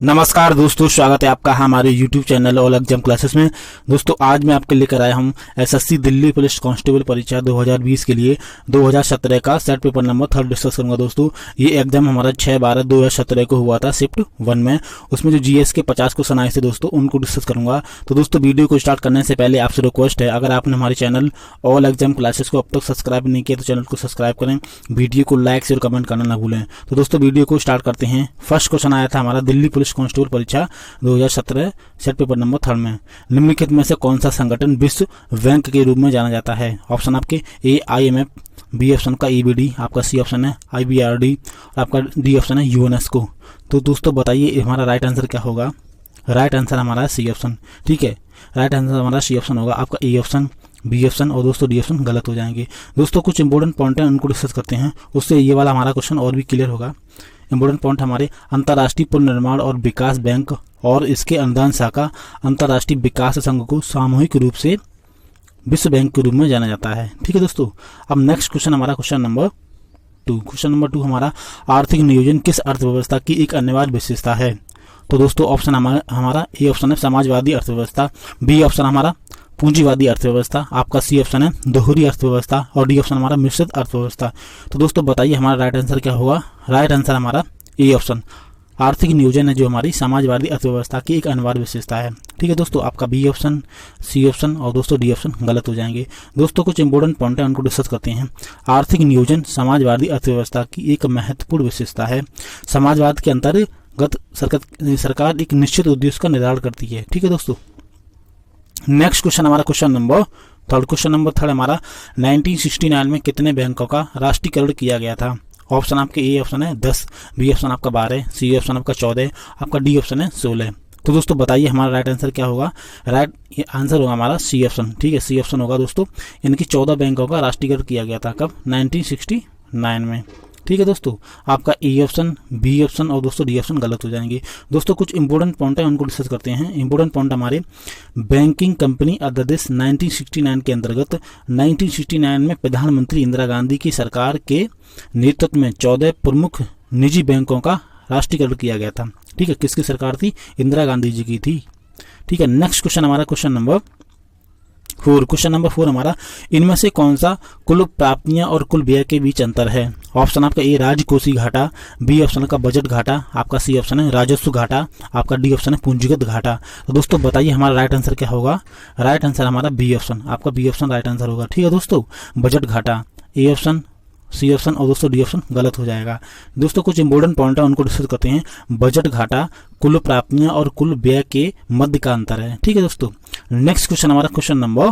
नमस्कार दोस्तों, स्वागत है आपका हमारे YouTube channel all exam classes में। दोस्तों आज मैं आपके लेकर आया हूं एसएससी दिल्ली पुलिस कांस्टेबल परीक्षा 2020 के लिए 2017 का सेट पेपर नंबर 3 डिस्कस करूंगा। दोस्तों ये एग्जाम हमारा 6/12/2017 को हुआ था शिफ्ट 1 में। उसमें जो जीएस के 50 क्वेश्चन आए थे दोस्तों, उनको डिस्कस करूंगा। तो दोस्तों वीडियो को स्टार्ट करने से पहले आपसे रिक्वेस्ट है, अगर आपने हमारे चैनल ऑल एग्जाम क्लासेस को अब तक सब्सक्राइब नहीं किया तो चैनल को सब्सक्राइब करें, वीडियो को लाइक शेयर कमेंट करना ना भूलें। तो दोस्तों वीडियो को स्टार्ट करते हैं। फर्स्ट क्वेश्चन आया था हमारा दिल्ली पुलिस कांस्टेबल परीक्षा 2017 सेट पेपर नंबर 3 में। निम्नलिखित में से कौन सा संगठन विश्व बैंक के रूप में जाना जाता है? ऑप्शन आपके ए IMF, बी ऑप्शन का EBD, आपका सी ऑप्शन है IBRD और आपका डी ऑप्शन है यूनेस्को। तो दोस्तों बताइए हमारा राइट आंसर क्या होगा? राइट आंसर हमारा सी ऑप्शन। ठीक है, राइट आंसर हमारा सी ऑप्शन होगा। आपका ए ऑप्शन, बी ऑप्शन और दोस्तों डी ऑप्शन गलत हो जाएंगे। दोस्तों कुछ इंपॉर्टेंट पॉइंट है, उनको डिस्कस करते हैं, उससे ये वाला हमारा क्वेश्चन और भी क्लियर होगा। इंपॉर्टेंट पॉइंट हमारे अंतर्राष्ट्रीय पुनर्निर्माण और विकास बैंक और इसके अनुदान शाखा अंतर्राष्ट्रीय विकास संघ को सामूहिक रूप से विश्व बैंक के रूप में जाना जाता है। ठीक है दोस्तों, अब नेक्स्ट क्वेश्चन हमारा क्वेश्चन नंबर 2। क्वेश्चन नंबर 2 हमारा आर्थिक नियोजन किस अर्थव्यवस्था की एक अनिवार्य विशेषता है? तो दोस्तों ऑप्शन हमारा ए ऑप्शन है समाजवादी अर्थव्यवस्था, बी ऑप्शन हमारा पूंजीवादी अर्थव्यवस्था, आपका सी ऑप्शन है दोहरी अर्थव्यवस्था और डी ऑप्शन हमारा मिश्रित अर्थव्यवस्था। तो दोस्तों बताइए हमारा राइट आंसर क्या होगा? राइट आंसर हमारा ए ऑप्शन आर्थिक नियोजन है, जो हमारी समाजवादी अर्थव्यवस्था की एक अनिवार्य विशेषता है। ठीक है दोस्तों, आपका बी ऑप्शन, सी ऑप्शन और दोस्तों डी ऑप्शन गलत हो जाएंगे। दोस्तों कुछ इंपॉर्टेंट पॉइंट है, उनको डिस्कस करते हैं। आर्थिक नियोजन समाजवादी अर्थव्यवस्था की एक महत्वपूर्ण विशेषता है। समाजवाद के अंतर्गत सरकार एक निश्चित उद्देश्य का निर्धारण करती है। ठीक है दोस्तों, नेक्स्ट क्वेश्चन हमारा क्वेश्चन नंबर 3। क्वेश्चन नंबर 3 हमारा 1969 में कितने बैंकों का राष्ट्रीयकरण किया गया था? ऑप्शन आपके ए ऑप्शन है 10, बी ऑप्शन आपका 12, सी ऑप्शन आपका 14, आपका डी ऑप्शन है 16। तो दोस्तों बताइए हमारा राइट आंसर क्या होगा? राइट आंसर होगा हमारा सी ऑप्शन। ठीक है, सी ऑप्शन होगा दोस्तों, यानी कि 14 बैंकों का राष्ट्रीयकरण किया गया था। कब? 1969 में। ठीक है दोस्तों, आपका ए ऑप्शन, बी ऑप्शन और दोस्तों डी ऑप्शन गलत हो जाएंगे। दोस्तों कुछ इंपॉर्टेंट पॉइंट है, उनको डिस्कस करते हैं। इंपॉर्टेंट पॉइंट हमारे बैंकिंग कंपनी अध्यादेश 1969 के अंतर्गत 1969 में प्रधानमंत्री इंदिरा गांधी की सरकार के नेतृत्व में 14 प्रमुख निजी बैंकों का राष्ट्रीयकरण किया गया था। ठीक है, किसकी सरकार थी? इंदिरा गांधी जी की थी। ठीक है, नेक्स्ट क्वेश्चन हमारा क्वेश्चन नंबर 4। क्वेश्चन नंबर 4 हमारा इनमें से कौन सा कुल प्राप्तियां और कुल व्यय के बीच अंतर है? ऑप्शन आपका ए राजकोषीय घाटा, बी ऑप्शन का बजट घाटा, आपका सी ऑप्शन है राजस्व घाटा, आपका डी ऑप्शन है पूंजीगत घाटा। तो दोस्तों बताइए हमारा राइट आंसर क्या होगा? राइट आंसर हमारा बी ऑप्शन, आपका बी ऑप्शन राइट आंसर होगा। ठीक है दोस्तों, बजट घाटा, ए ऑप्शन, सी ऑप्शन और दोस्तों डी ऑप्शन गलत हो जाएगा। दोस्तों कुछ इंपॉर्टेंट पॉइंट है, उनको डिस्कस करते हैं। बजट घाटा कुल प्राप्तियां और कुल व्यय के मध्य का अंतर है। ठीक है दोस्तों, नेक्स्ट क्वेश्चन हमारा क्वेश्चन नंबर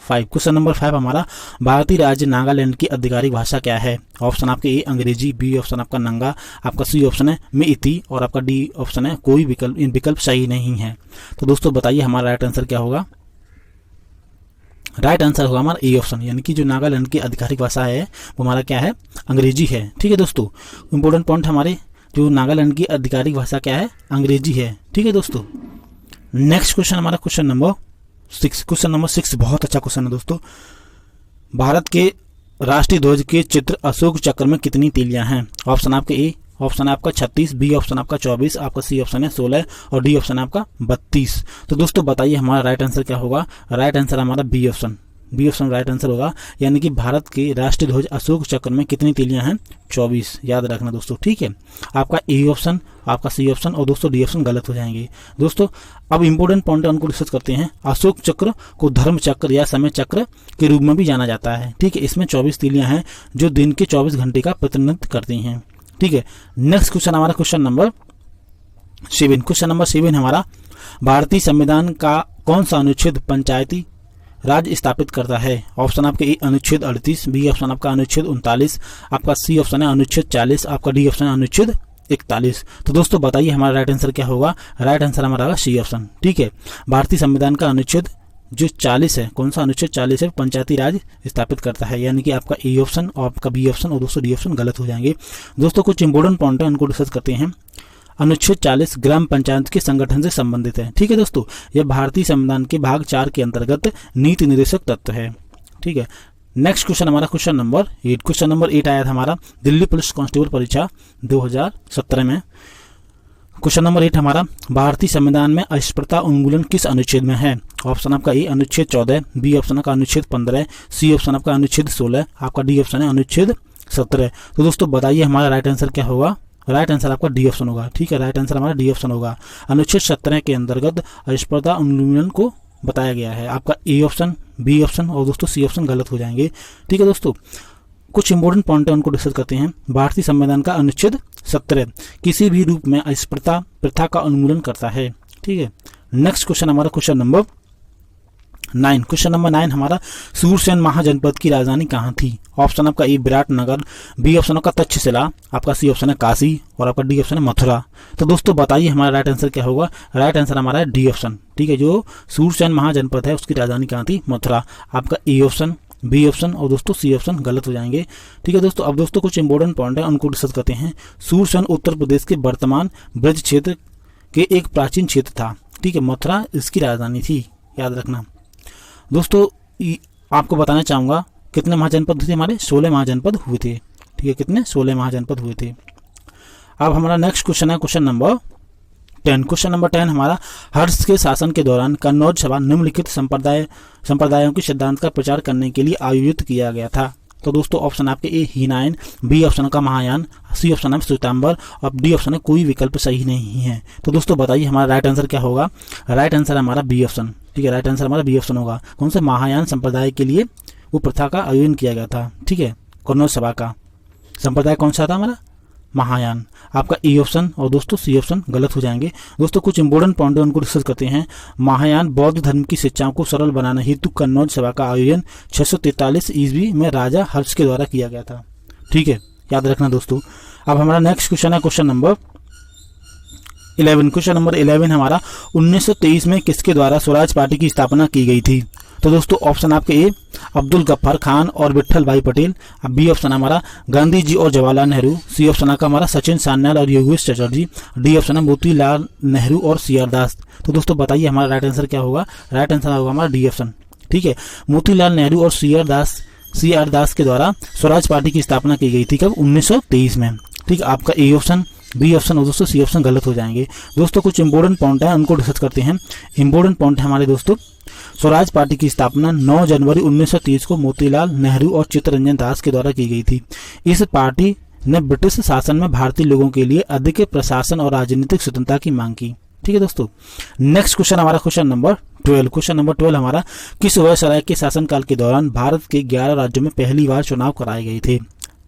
5। क्वेश्चन नंबर 5 हमारा भारतीय राज्य नागालैंड की आधिकारिक भाषा क्या है? ऑप्शन आपके ए अंग्रेजी, बी ऑप्शन आपका नंगा, आपका सी ऑप्शन है मेइती और आपका डी ऑप्शन है कोई विकल्प। इन विकल्प सही नहीं है। तो दोस्तों बताइए हमारा राइट आंसर क्या होगा? राइट आंसर होगा हमारा ए ऑप्शन, यानी कि जो नागालैंड की आधिकारिक भाषा है वो हमारा क्या है? अंग्रेजी है। ठीक है दोस्तों, इंपॉर्टेंट पॉइंट हमारे जो नागालैंड की आधिकारिक भाषा क्या है? अंग्रेजी है। ठीक है दोस्तों, नेक्स्ट क्वेश्चन हमारा क्वेश्चन नंबर 6। क्वेश्चन नंबर 6 बहुत अच्छा क्वेश्चन है दोस्तों। भारत के राष्ट्रीय ध्वज के चित्र अशोक चक्र में कितनी तीलियां हैं? ऑप्शन आपके ए ऑप्शन है आपका 36, बी ऑप्शन आपका 24, आपका सी ऑप्शन है 16 और डी ऑप्शन आपका 32। तो दोस्तों बताइए हमारा राइट आंसर क्या होगा? राइट आंसर हमारा B option, B option right answer होगा, यानी कि भारत के राष्ट्रीय ध्वज अशोक चक्र में कितनी तीलियां हैं? 24। याद रखना दोस्तों। ठीक है, आपका ए ऑप्शन, आपका सी ऑप्शन और दोस्तों डी ऑप्शन गलत हो जाएंगे। दोस्तों अब इंपॉर्टेंट पॉइंट है, उनको डिस्कस करते हैं। अशोक चक्र को धर्म चक्र या समय चक्र के रूप में भी जाना जाता है। ठीक है, इसमें 24 तीलियां हैं जो दिन के 24 घंटे का प्रतिनिधित्व करती हैं। ठीक है, नेक्स्ट क्वेश्चन हमारा क्वेश्चन नंबर 7। क्वेश्चन नंबर 7 हमारा भारतीय संविधान का कौन सा अनुच्छेद पंचायती राज स्थापित करता है? ऑप्शन आपके ए अनुच्छेद 38, बी ऑप्शन आपका अनुच्छेद 39, आपका सी ऑप्शन है अनुच्छेद 40, आपका डी ऑप्शन अनुच्छेद 41। तो दोस्तों बताइए हमारा राइट आंसर क्या होगा? राइट आंसर हमारा होगा सी ऑप्शन। ठीक है, भारतीय संविधान का अनुच्छेद जो 40 है, कौन सा अनुच्छेद 40 है? पंचायती राज स्थापित करता है, यानी कि आपका ए ऑप्शन और आपका बी ऑप्शन और दोस्तों डी ऑप्शन गलत हो जाएंगे। दोस्तों कुछ इंपॉर्टेंट पॉइंट है, उनको डिस्कस करते हैं। अनुच्छेद 40 ग्राम पंचायत के संगठन से संबंधित है। ठीक है दोस्तों, यह भारतीय संविधान के भाग 4 के अंतर्गत नीति निर्देशक तत्व है। ठीक है, नेक्स्ट क्वेश्चन हमारा क्वेश्चन नंबर 8। क्वेश्चन नंबर 8 आया था हमारा दिल्ली पुलिस कांस्टेबल परीक्षा 2017 में। क्वेश्चन नंबर 8 हमारा, भारतीय संविधान में अस्पृश्यता उन्मूलन किस अनुच्छेद में है? ऑप्शन आपका ए अनुच्छेद 14, बी ऑप्शन आपका अनुच्छेद 15, सी ऑप्शन आपका अनुच्छेद 16, आपका डी ऑप्शन है अनुच्छेद 17। तो दोस्तों बताइए हमारा राइट आंसर क्या होगा? राइट आंसर आपका डी ऑप्शन होगा। ठीक है, राइट आंसर हमारा डी ऑप्शन होगा। अनुच्छेद 17 के अंतर्गत अस्पृश्यता उन्मूलन को बताया गया है। आपका ए ऑप्शन, बी ऑप्शन और दोस्तों सी ऑप्शन गलत हो जाएंगे। ठीक है दोस्तों, कुछ इंपॉर्टेंट पॉइंट है उनको डिस्कस करते हैं। भारतीय संविधान का अनुच्छेद 17 किसी भी रूप में अस्पृश्यता प्रथा का उन्मूलन करता है। ठीक है, नेक्स्ट क्वेश्चन हमारा क्वेश्चन नंबर 9। क्वेश्चन नंबर 9 हमारा, सूरसेन महाजनपद की राजधानी कहाँ थी? ऑप्शन आपका ए विराटनगर, बी ऑप्शन आपका तक्षशिला, आपका सी ऑप्शन है काशी और आपका डी ऑप्शन है मथुरा। तो दोस्तों बताइए हमारा राइट आंसर क्या होगा? राइट आंसर हमारा है डी ऑप्शन। ठीक है, जो सूरसेन महाजनपद है उसकी राजधानी कहाँ थी? मथुरा। आपका ए ऑप्शन, बी ऑप्शन और दोस्तों सी ऑप्शन गलत हो जाएंगे। ठीक है दोस्तों, अब दोस्तों कुछ इंपॉर्टेंट पॉइंट है उनको डिस्कस करते हैं। सूरसेन उत्तर प्रदेश के वर्तमान ब्रज क्षेत्र के एक प्राचीन क्षेत्र था। ठीक है, मथुरा इसकी राजधानी थी, याद रखना। दोस्तों आपको बताना चाहूंगा कितने महाजनपद थे हमारे? 16 महाजनपद हुए थे। ठीक है, कितने? 16 महाजनपद हुए थे। अब हमारा नेक्स्ट क्वेश्चन है क्वेश्चन नंबर 10। क्वेश्चन नंबर 10 हमारा, हर्ष के शासन के दौरान कन्नौज सभा निम्नलिखित संप्रदायों के सिद्धांत का प्रचार करने के लिए आयोजित किया गया था। तो दोस्तों ऑप्शन आपके ए हीनायन, बी ऑप्शन का महायान, सी ऑप्शन है श्वेतांबर और डी ऑप्शन है कोई विकल्प सही नहीं है। तो दोस्तों बताइए हमारा राइट आंसर क्या होगा? राइट आंसर हमारा बी ऑप्शन। ठीक है, राइट आंसर हमारा बी ऑप्शन होगा। कौन से? महायान संप्रदाय के लिए वो प्रथा का आयोजन किया गया था। ठीक है, कन्नौज सभा का संप्रदाय कौन सा था हमारा? महायान। आपका ए ऑप्शन और दोस्तों सी ऑप्शन गलत हो जाएंगे। दोस्तों कुछ इंपॉर्टेंट पॉइंट उनको डिस्कस करते हैं। महायान बौद्ध धर्म की शिक्षाओं को सरल बनाने हेतु कन्नौज सभा का आयोजन 643 ईस्वी में राजा हर्ष के द्वारा किया गया था। ठीक है, याद रखना दोस्तों। अब हमारा नेक्स्ट क्वेश्चन है क्वेश्चन नंबर 11। क्वेश्चन नंबर 11 हमारा, 1923 में किसके द्वारा स्वराज पार्टी की स्थापना की गई थी? तो दोस्तों ऑप्शन आपके ए अब्दुल गफ्फार खान और विट्ठल भाई पटेल, बी ऑप्शन हमारा गांधी जी और जवाहरलाल नेहरू, सी ऑप्शन का हमारा सचिन सान्याल और योगेश चटर्जी, डी ऑप्शन है मोतीलाल नेहरू और सी आर दास। तो दोस्तों बताइए हमारा राइट आंसर क्या होगा? राइट आंसर होगा हमारा डी ऑप्शन। ठीक है, मोतीलाल नेहरू और सी आर दास के द्वारा स्वराज पार्टी की स्थापना की गई थी कब? 1923 में। ठीक है, आपका ए ऑप्शन, बी ऑप्शन और दोस्तों सी ऑप्शन गलत हो जाएंगे। दोस्तों कुछ इंपॉर्टेंट पॉइंट है उनको डिस्कस करते हैं। इंपॉर्टेंट पॉइंट है हमारे दोस्तों, स्वराज पार्टी की स्थापना 9 जनवरी 1930 को मोतीलाल नेहरू और चित्तरंजन दास के द्वारा की गई थी। इस पार्टी ने ब्रिटिश शासन में भारतीय लोगों के लिए अधिक प्रशासन और राजनीतिक स्वतंत्रता की मांग की। ठीक है दोस्तों, नेक्स्ट क्वेश्चन हमारा क्वेश्चन नंबर 12। क्वेश्चन नंबर 12 हमारा, किस वायसराय के शासनकाल के दौरान भारत के 11 राज्यों में पहली बार चुनाव कराए गए थे?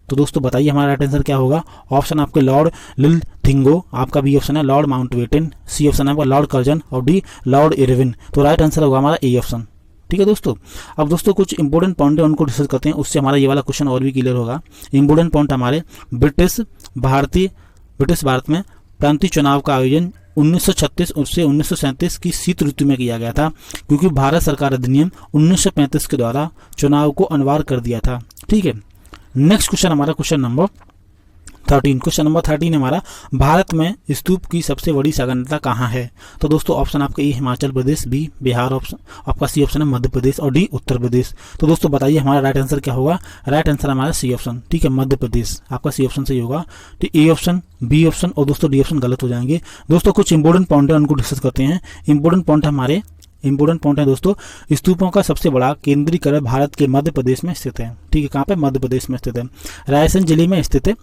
तो दोस्तों बताइए हमारा राइट आंसर क्या होगा? ऑप्शन आपके लॉर्ड लिलथिंगो, आपका बी ऑप्शन है लॉर्ड माउंटबेटन, सी ऑप्शन है आपका लॉर्ड कर्जन और डी लॉर्ड इरविन। तो राइट आंसर होगा हमारा ए ऑप्शन। ठीक है दोस्तों, अब दोस्तों कुछ इंपॉर्टेंट पॉइंट है उनको डिस्कस करते हैं, उससे हमारा ये वाला क्वेश्चन और भी क्लियर होगा। इंपॉर्टेंट पॉइंट हमारे, ब्रिटिश भारत में प्रांतीय चुनाव का आयोजन 1936 से 1937 की शीत ऋतु में किया गया था, क्योंकि भारत सरकार अधिनियम 1935 के द्वारा चुनाव को अनिवार्य कर दिया था। ठीक है, नेक्स्ट क्वेश्चन हमारा क्वेश्चन नंबर 13। क्वेश्चन नंबर 13 हमारा, भारत में स्तूप की सबसे बड़ी संघनता कहाँ है? तो दोस्तों ऑप्शन आपका ए हिमाचल प्रदेश, बी बिहार, ऑप्शन आपका सी ऑप्शन है मध्य प्रदेश और डी उत्तर प्रदेश। तो दोस्तों बताइए हमारा राइट आंसर क्या होगा? राइट आंसर हमारा सी ऑप्शन। ठीक है, मध्य प्रदेश, आपका सी ऑप्शन सही होगा। तो ए ऑप्शन, बी ऑप्शन और दोस्तों डी ऑप्शन गलत हो जाएंगे। दोस्तों कुछ इंपॉर्टेंट पॉइंट है उनको डिस्कस करते हैं। इंपॉर्टेंट पॉइंट है दोस्तों, स्तूपों का सबसे बड़ा केंद्रीकरण भारत के मध्य प्रदेश में स्थित है। ठीक है, कहाँ पे? मध्य प्रदेश में स्थित है, रायसेन जिले में स्थित है।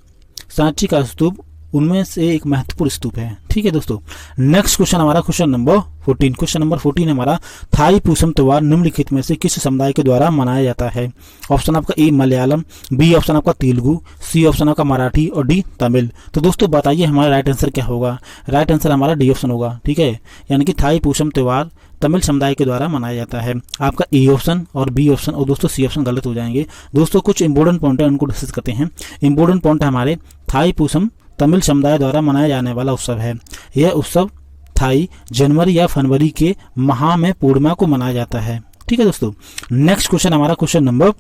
सांची का स्तूप उनमें से एक महत्वपूर्ण स्तूप है। ठीक है दोस्तों, नेक्स्ट क्वेश्चन हमारा क्वेश्चन नंबर 14। क्वेश्चन नंबर 14 हमारा, थाई पूसम त्योहार निम्नलिखित में से किस समुदाय के द्वारा मनाया जाता है? ऑप्शन आपका ए मलयालम, बी ऑप्शन आपका तेलुगु, सी ऑप्शन आपका मराठी और डी तमिल। तो दोस्तों बताइए हमारा राइट आंसर क्या होगा? राइट आंसर हमारा डी ऑप्शन होगा। ठीक है, यानी कि थाई पूसम त्योहार तमिल समुदाय के द्वारा मनाया जाता है। आपका ए ऑप्शन और बी ऑप्शन और दोस्तों सी ऑप्शन गलत हो जाएंगे। दोस्तों कुछ इंपॉर्टेंट पॉइंट है उनको डिस्कस करते हैं। इंपॉर्टेंट पॉइंट हमारे, थाई पूसम तमिल समुदाय द्वारा मनाया जाने वाला उत्सव है। यह उत्सव थाई जनवरी या फरवरी के माह में पूर्णिमा को मनाया जाता है। ठीक है दोस्तों, नेक्स्ट क्वेश्चन हमारा क्वेश्चन नंबर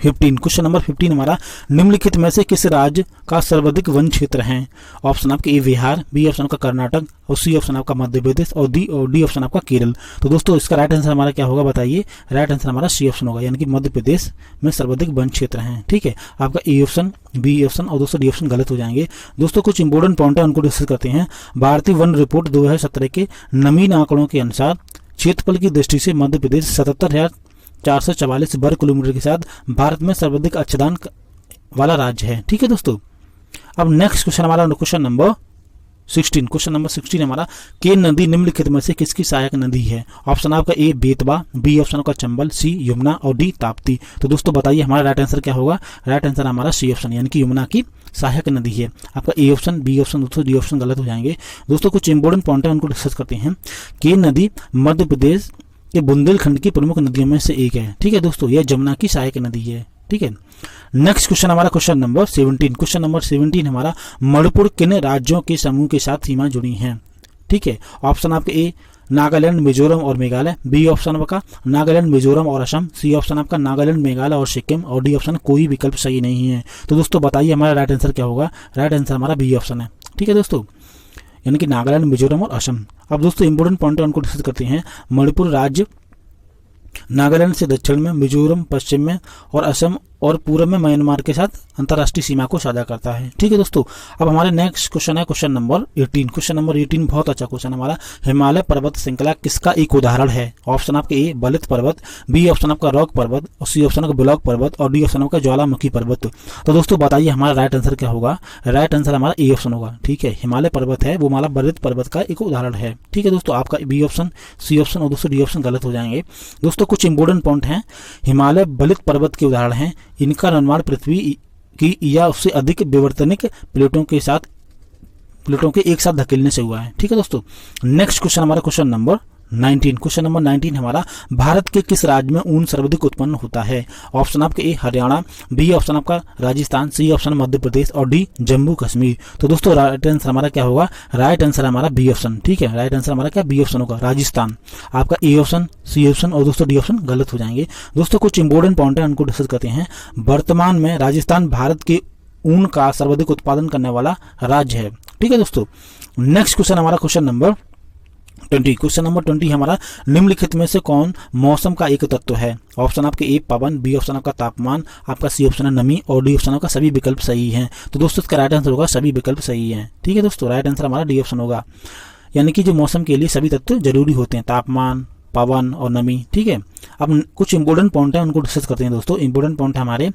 15, क्वेश्चन नंबर 15 हमारा, निम्नलिखित में से किस राज्य का सर्वाधिक वन क्षेत्र है? ऑप्शन आपके ए बिहार, बी ऑप्शन आपका कर्नाटक और सी ऑप्शन आपका मध्य प्रदेश और डी ऑप्शन आपका केरल। तो दोस्तों इसका राइट आंसर हमारा क्या होगा बताइए? राइट आंसर हमारा सी ऑप्शन होगा, यानी कि मध्य प्रदेश में सर्वाधिक वन क्षेत्र है। ठीक है, आपका ए ऑप्शन, बी ऑप्शन और दोस्तों डी ऑप्शन गलत हो जाएंगे। दोस्तों कुछ इंपोर्टेंट पॉइंट है उनको डिस्कस करते हैं। भारतीय वन रिपोर्ट 2017 के नवीन आंकड़ों के अनुसार क्षेत्रफल की दृष्टि से मध्य प्रदेश 77,444 वर्ग किलोमीटर के साथ भारत में सर्वाधिक अच्छादन वाला राज्य है। ठीक है दोस्तों, अब नेक्स्ट क्वेश्चन हमारा क्वेश्चन नंबर 16, क्वेश्चन नंबर 16 हमारा, के नदी निम्नलिखित में से किसकी सहायक नदी है? ऑप्शन आपका ए बेतवा, बी ऑप्शन आपका चंबल, सी यमुना और डी ताप्ती। तो दोस्तों बताइए हमारा राइट आंसर क्या होगा? राइट आंसर हमारा सी ऑप्शन, यानी कि यमुना की सहायक नदी है। आपका ए ऑप्शन, बी ऑप्शन, दोस्तों डी ऑप्शन गलत हो जाएंगे। दोस्तों कुछ इंपोर्टेंट पॉइंट है उनको डिस्कस करते हैं। के नदी मध्य प्रदेश के बुंदेलखंड की प्रमुख नदियों में से एक है। ठीक है दोस्तों, यह जमुना की सहायक नदी है। ठीक है, नेक्स्ट क्वेश्चन हमारा क्वेश्चन नंबर 17, क्वेश्चन नंबर 17 हमारा, मणिपुर किन राज्यों के समूह के साथ सीमा जुड़ी हैं? ठीक है, ऑप्शन आपके ए नागालैंड, मिजोरम और मेघालय, बी ऑप्शन आपका नागालैंड, मिजोरम और असम, सी ऑप्शन आपका नागालैंड, मेघालय और सिक्किम और डी ऑप्शन कोई विकल्प सही नहीं है। तो दोस्तों बताइए हमारा राइट आंसर क्या होगा? राइट आंसर हमारा बी ऑप्शन है। ठीक है दोस्तों, यानी कि नागालैंड, मिजोरम और असम। अब दोस्तों इंपोर्टेंट पॉइंट उनको डिस्कस करते हैं। मणिपुर राज्य नागालैंड से दक्षिण में, मिजोरम पश्चिम में और असम और पूर्व में म्यांमार के साथ अंतर्राष्ट्रीय सीमा को साझा करता है। ठीक है दोस्तों, अब हमारे नेक्स्ट क्वेश्चन है क्वेश्चन नंबर 18, क्वेश्चन नंबर 18 बहुत अच्छा क्वेश्चन हमारा, हिमालय पर्वत श्रृंखला किसका एक उदाहरण है? ऑप्शन आपके ए बलित पर्वत, बी ऑप्शन आपका रॉक पर्वत और सी ऑप्शन आपका ब्लॉक पर्वत और डी ऑप्शन आपका ज्वालामुखी पर्वत। तो दोस्तों बताइए हमारा राइट आंसर क्या होगा? राइट आंसर हमारा ए ऑप्शन होगा। ठीक है, हिमालय पर्वत है वो हमारा बलित पर्वत का एक उदाहरण है। ठीक है दोस्तों, आपका बी ऑप्शन, सी ऑप्शन और दोस्तों डी ऑप्शन गलत हो जाएंगे। दोस्तों कुछ इंपोर्टेंट पॉइंट हैं, हिमालय बलित पर्वत के उदाहरण हैं। इनका निर्माण पृथ्वी की या उससे अधिक विवर्तनिक प्लेटों के एक साथ धकेलने से हुआ है। ठीक है दोस्तों, नेक्स्ट क्वेश्चन हमारा क्वेश्चन नंबर 19, क्वेश्चन नंबर 19 हमारा, भारत के किस राज्य में ऊन सर्वाधिक उत्पन्न होता है? ऑप्शन आपके ए हरियाणा, बी ऑप्शन आपका राजस्थान, सी ऑप्शन मध्य प्रदेश और डी जम्मू कश्मीर। तो दोस्तों राइट आंसर हमारा क्या होगा? राइट आंसर हमारा बी ऑप्शन। ठीक है, राइट आंसर हमारा क्या बी ऑप्शन होगा, राजस्थान। आपका ए ऑप्शन, सी ऑप्शन और दोस्तों डी ऑप्शन गलत हो जाएंगे। दोस्तों कुछ इंपोर्टेंट पॉइंट है उनको डिस्कस करते हैं। वर्तमान में राजस्थान भारत के ऊन का सर्वाधिक उत्पादन करने वाला राज्य है। ठीक है दोस्तों, नेक्स्ट क्वेश्चन हमारा क्वेश्चन नंबर 20, क्वेश्चन नंबर 20 हमारा, निम्नलिखित में से कौन मौसम का एक तत्व है? ऑप्शन आपके ए पवन, बी ऑप्शन आपका तापमान, आपका सी ऑप्शन है नमी और डी ऑप्शन आपका सभी विकल्प सही हैं। तो दोस्तों इसका राइट आंसर होगा सभी विकल्प सही हैं। ठीक है दोस्तों, राइट आंसर हमारा डी ऑप्शन होगा, यानी कि जो मौसम के लिए सभी तत्व जरूरी होते हैं, तापमान, पवन और नमी। ठीक है, अब कुछ इंपोर्टेंट पॉइंट है उनको डिस्कस करते हैं। दोस्तों इंपोर्टेंट पॉइंट हमारे,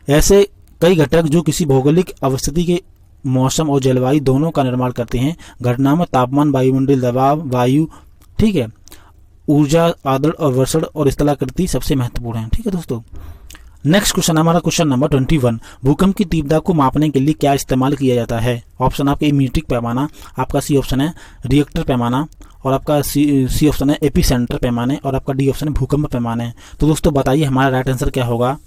ऐसे कई घटक जो किसी भौगोलिक अवस्थिति के मौसम और जलवायु दोनों का निर्माण करते हैं। घटना में तापमान, वायुमंडल दबाव, वायु, ठीक है, ऊर्जा, आर्द्र और वर्षण और स्थलाकृति सबसे महत्वपूर्ण है। ठीक है दोस्तों, नेक्स्ट क्वेश्चन हमारा क्वेश्चन नंबर 21, भूकंप की तीव्रता को मापने के लिए क्या इस्तेमाल किया जाता है? ऑप्शन आपका मीट्रिक पैमाना, आपका सी ऑप्शन है रिएक्टर पैमाना और आपका सी ऑप्शन है एपीसेंटर पैमाने और आपका डी ऑप्शन है भूकंप पैमाने। तो दोस्तों बताइए हमारा राइट आंसर क्या होगा?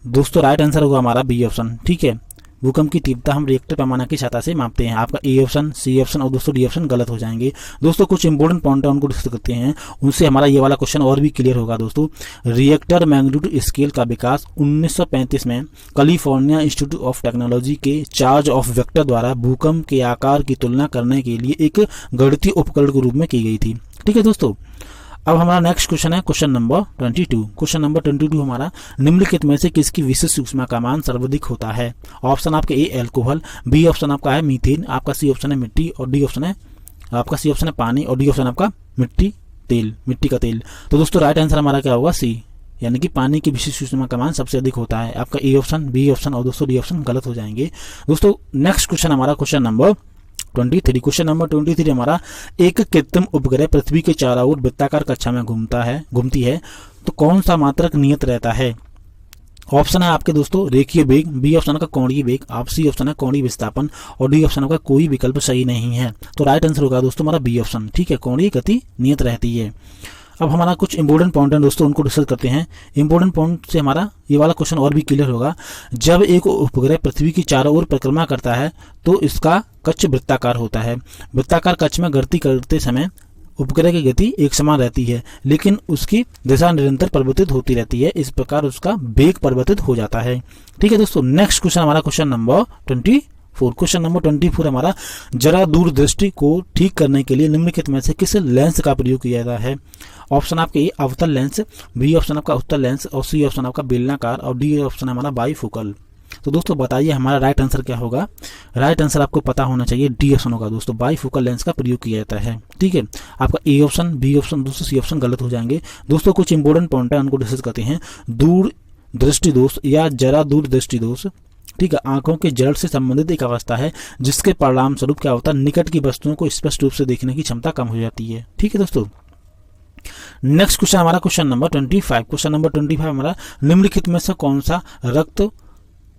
दोस्तों राइट आंसर होगा हमारा बी ऑप्शन। ठीक है, भूकंप की तीव्रता हम रिएक्टर पैमाना की सहायता से मापते हैं। आपका ए ऑप्शन, सी ऑप्शन और दोस्तों डी ऑप्शन गलत हो जाएंगे। दोस्तों कुछ इंपोर्टेंट पॉइंट है उनको डिस्कस करते हैं, उनसे हमारा ये वाला क्वेश्चन और भी क्लियर होगा। दोस्तों रिएक्टर मैग्नीट्यूड स्केल का विकास 1935 में कैलिफोर्निया इंस्टीट्यूट ऑफ टेक्नोलॉजी के चार्ज ऑफ वेक्टर द्वारा भूकंप के आकार की तुलना करने के लिए एक गणितीय उपकरण के रूप में की गई थी। ठीक है दोस्तों, अब हमारा नेक्स्ट क्वेश्चन है क्वेश्चन नंबर 22, क्वेश्चन नंबर 22 हमारा, निम्नलिखित में से किसकी विशिष्ट ऊष्मा का मान सर्वाधिक होता है? ऑप्शन आपके ए अल्कोहल, बी ऑप्शन आपका है मीथेन, आपका सी ऑप्शन है मिट्टी और डी ऑप्शन है आपका सी ऑप्शन है पानी और डी ऑप्शन आपका मिट्टी का तेल। तो दोस्तों राइट आंसर हमारा क्या होगा? सी, यानी कि पानी की विशिष्ट ऊष्मा का मान सबसे अधिक होता है। आपका ए ऑप्शन, बी ऑप्शन और दोस्तों डी ऑप्शन गलत हो जाएंगे। दोस्तों नेक्स्ट क्वेश्चन हमारा क्वेश्चन नंबर 23, क्वेश्चन नंबर 23 हमारा, एक कृत्रिम उपग्रह पृथ्वी के चारों ओर वृत्ताकार कक्षा में घूमती है तो कौन सा मात्रक नियत रहता है? ऑप्शन है आपके दोस्तों रेखीय वेग, बी ऑप्शन का कोणीय वेग, आप सी ऑप्शन है कोणीय विस्थापन और डी ऑप्शन का कोई विकल्प सही नहीं है। तो राइट आंसर होगा दोस्तों हमारा बी ऑप्शन। ठीक है, कोणीय गति नियत रहती है। अब हमारा कुछ इंपोर्टेंट पॉइंट है दोस्तों, उनको डिस्कस करते हैं। इंपोर्टेंट पॉइंट से हमारा ये वाला क्वेश्चन और भी क्लियर होगा। जब एक उपग्रह पृथ्वी की चारों ओर परिक्रमा करता है तो इसका कक्ष वृत्ताकार होता है। वृत्ताकार कक्ष में गति करते समय उपग्रह की गति एक समान रहती है, लेकिन उसकी दिशा निरंतर परिवर्तित होती रहती है। इस प्रकार उसका वेग परिवर्तित हो जाता है। ठीक है दोस्तों, नेक्स्ट क्वेश्चन हमारा क्वेश्चन नंबर 24। क्वेश्चन नंबर 24 हमारा, जरा दूरदृष्टि को ठीक करने के लिए निम्नलिखित में से किस लेंस का प्रयोग किया जाता है? ऑप्शन आपके ए अवतल लेंस, बी ऑप्शन आपका उत्तल लेंस, और सी ऑप्शन आपका बेलनाकार, और डी ऑप्शन हमारा बाईफोकल। तो दोस्तों बताइए हमारा राइट आंसर क्या होगा? राइट आंसर आपको पता होना चाहिए, डी ऑप्शन होगा दोस्तों, बाईफोकल लेंस का प्रयोग किया जाता है। ठीक है, आपका ए ऑप्शन, बी ऑप्शन, दोस्तों सी ऑप्शन गलत हो जाएंगे। दोस्तों कुछ इंपॉर्टेंट पॉइंट है, उनको डिस्कस करते हैं। दूर दृष्टि दोष या जरा दूर दृष्टि दोष, ठीक है, आंखों के जड़ से संबंधित एक अवस्था है जिसके परिणाम स्वरूप क्या होता है, निकट की वस्तुओं को स्पष्ट रूप से देखने की क्षमता कम हो जाती है। ठीक है दोस्तों, नेक्स्ट क्वेश्चन हमारा क्वेश्चन नंबर 25। क्वेश्चन नंबर 25 हमारा, निम्नलिखित में से कौन सा रक्त